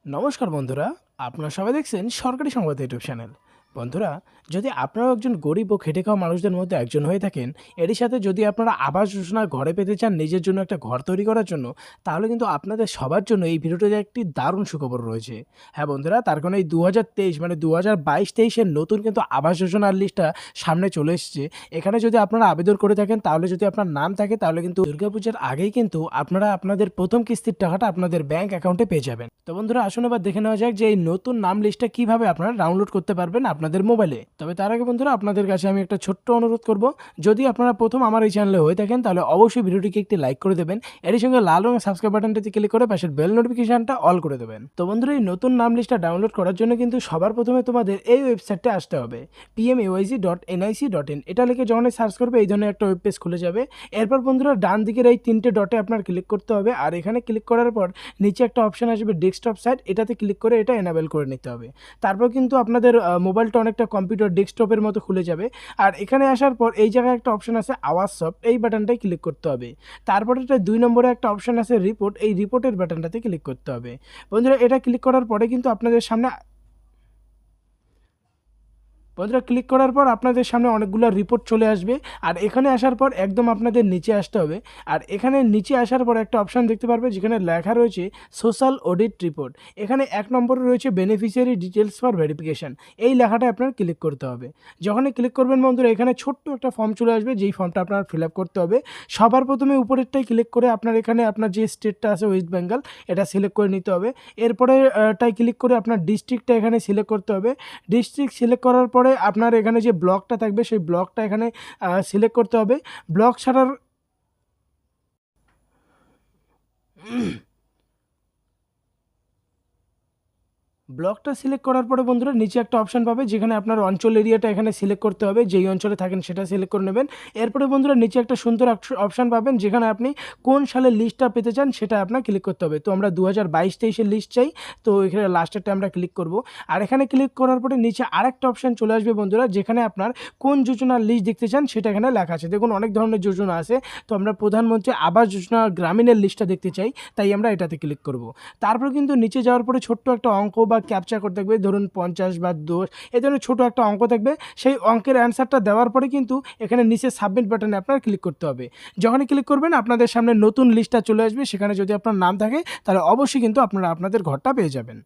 নমস্কার বন্ধুরা, আপনারা সবাই দেখছেন সরকারি সংবাদ ইউটিউব চ্যানেল। বন্ধুরা, যদি আপনারাও একজন গরিব ও খেটে খাওয়া মানুষদের মধ্যে একজন হয়ে থাকেন, এরই সাথে যদি আপনারা আবাস যোজনার ঘরে পেতে চান নিজের জন্য একটা ঘর তৈরি করার জন্য, তাহলে কিন্তু আপনাদের সবার জন্য এই ভিডিওটিতে একটি দারুণ সুখবর রয়েছে। হ্যাঁ বন্ধুরা, তার কারণে এই 2023 মানে 2022-23-এর নতুন কিন্তু আবাস যোজনার লিস্টটা সামনে চলে এসেছে। এখানে যদি আপনারা আবেদন করে থাকেন, তাহলে যদি আপনার নাম থাকে, তাহলে কিন্তু দুর্গাপূজার আগেই কিন্তু আপনারা আপনাদের প্রথম কিস্তির টাকাটা আপনাদের ব্যাংক অ্যাকাউন্টে পেয়ে যাবেন। তো বন্ধুরা, আসুন এবার দেখে নেওয়া যাক যে এই নতুন নাম লিস্টটা কিভাবে আপনারা ডাউনলোড করতে পারবেন আপনাদের মোবাইলে। তবে তার আগে বন্ধুরা, আপনাদের কাছে আমি একটা ছোট্ট অনুরোধ করব, যদি আপনারা প্রথম আমার এই চ্যানেলে হয়ে থাকেন, তাহলে অবশ্যই ভিডিওটিকে একটি লাইক করে দেবেন। এর সঙ্গে লাল রঙের সাবস্ক্রাইব বাটনটিতে ক্লিক করে পাশের বেল নোটিফিকেশনটা অল করে দেবেন। তো বন্ধুরা, এই নতুন নাম লিস্টটা ডাউনলোড করার জন্য কিন্তু সবার প্রথমে তোমাদের এই ওয়েবসাইটে আসতে হবে, pmayz.nic.in। এটা লিখে যখন সার্চ করবে এই ধরনের একটা ওয়েব পেজ খুলে যাবে। এরপর বন্ধুরা, ডান দিকের এই তিনটে ডটে আপনার ক্লিক করতে হবে, আর এখানে ক্লিক করার পর নিচে একটা অপশন আসবে ডেস্কটপ সাইট, এটাতে ক্লিক করে এটা এনাবেল করে নিতে হবে। তারপর কিন্তু আপনাদের মোবাইলটা অনেকটা কম্পিউটার ডেস্কটপের মতো খুলে যাবে। আর এখানে আসার পর এই জায়গায় একটা অপশন আছে আওয়াজ সফট, এই বাটনটায় ক্লিক করতে হবে। তারপরে এটা 2 নম্বরে একটা অপশন আছে রিপোর্ট, এই রিপোর্টের বাটনটাতে ক্লিক করতে হবে। বন্ধুরা, এটা ক্লিক করার পরে কিন্তু আপনাদের সামনে ক্লিক করার পর আপনাদের সামনে অনেকগুলো রিপোর্ট চলে আসবে। আর এখানে আসার পর একদম আপনাদের নিচে আসতে হবে। আর এখানে নিচে আসার পর একটা অপশান দেখতে পারবে যেখানে লেখা রয়েছে সোশ্যাল অডিট রিপোর্ট। এখানে 1 নম্বরে রয়েছে বেনিফিশিয়ারি ডিটেলস ফর ভেরিফিকেশান, এই লেখাটা আপনার ক্লিক করতে হবে। যখনই ক্লিক করবেন বন্ধুরা, এখানে ছোট্ট একটা ফর্ম চলে আসবে, যেই ফর্মটা আপনার ফিল আপ করতে হবে। সবার প্রথমে উপরেরটাই ক্লিক করে আপনার এখানে আপনার যে স্টেটটা আছে ওয়েস্ট বেঙ্গল, এটা সিলেক্ট করে নিতে হবে। এরপরে টাই ক্লিক করে আপনার ডিস্ট্রিক্টটা এখানে সিলেক্ট করতে হবে। ডিস্ট্রিক্ট সিলেক্ট করার পরে আপনার এখানে যে ব্লকটা থাকবে সেই ব্লকটা এখানে সিলেক্ট করতে হবে। ব্লক ছাড়ার ব্লকটা সিলেক্ট করার পরে বন্ধুরা, নিচে একটা অপশান পাবে যেখানে আপনার অঞ্চল এরিয়াটা এখানে সিলেক্ট করতে হবে, যেই অঞ্চলে থাকেন সেটা সিলেক্ট করে নেবেন। এরপরে বন্ধুরা, নিচে একটা সুন্দর অপশান পাবেন যেখানে আপনি কোন সালের লিস্টটা পেতে চান সেটা আপনার ক্লিক করতে হবে। তো আমরা 2022-23-এর লিস্ট চাই, তো এখানে লাস্টেরটা আমরা ক্লিক করব। আর এখানে ক্লিক করার পরে নিচে আরেকটা অপশান চলে আসবে বন্ধুরা, যেখানে আপনার কোন যোজনার লিস্ট দেখতে চান সেটা এখানে লেখা আছে। দেখুন, অনেক ধরনের যোজনা আছে, তো আমরা প্রধানমন্ত্রী আবাস যোজনা গ্রামীণের লিস্টটা দেখতে চাই, তাই আমরা এটাতে ক্লিক করব। তারপর কিন্তু নিচে যাওয়ার পরে ছোট্ট একটা অঙ্ক বা ক্যাপচা করতে থাকবে, ধরুন 50 বা 10, এই ধরনের ছোটো একটা অঙ্ক থাকবে। সেই অঙ্কের অ্যান্সারটা দেওয়ার পরে কিন্তু এখানে নিচে সাবমিট বাটনে আপনার ক্লিক করতে হবে। যখনই ক্লিক করবেন আপনাদের সামনে নতুন লিস্টটা চলে আসবে, সেখানে যদি আপনার নাম থাকে তাহলে অবশ্যই কিন্তু আপনারা আপনাদের ঘরটা পেয়ে যাবেন।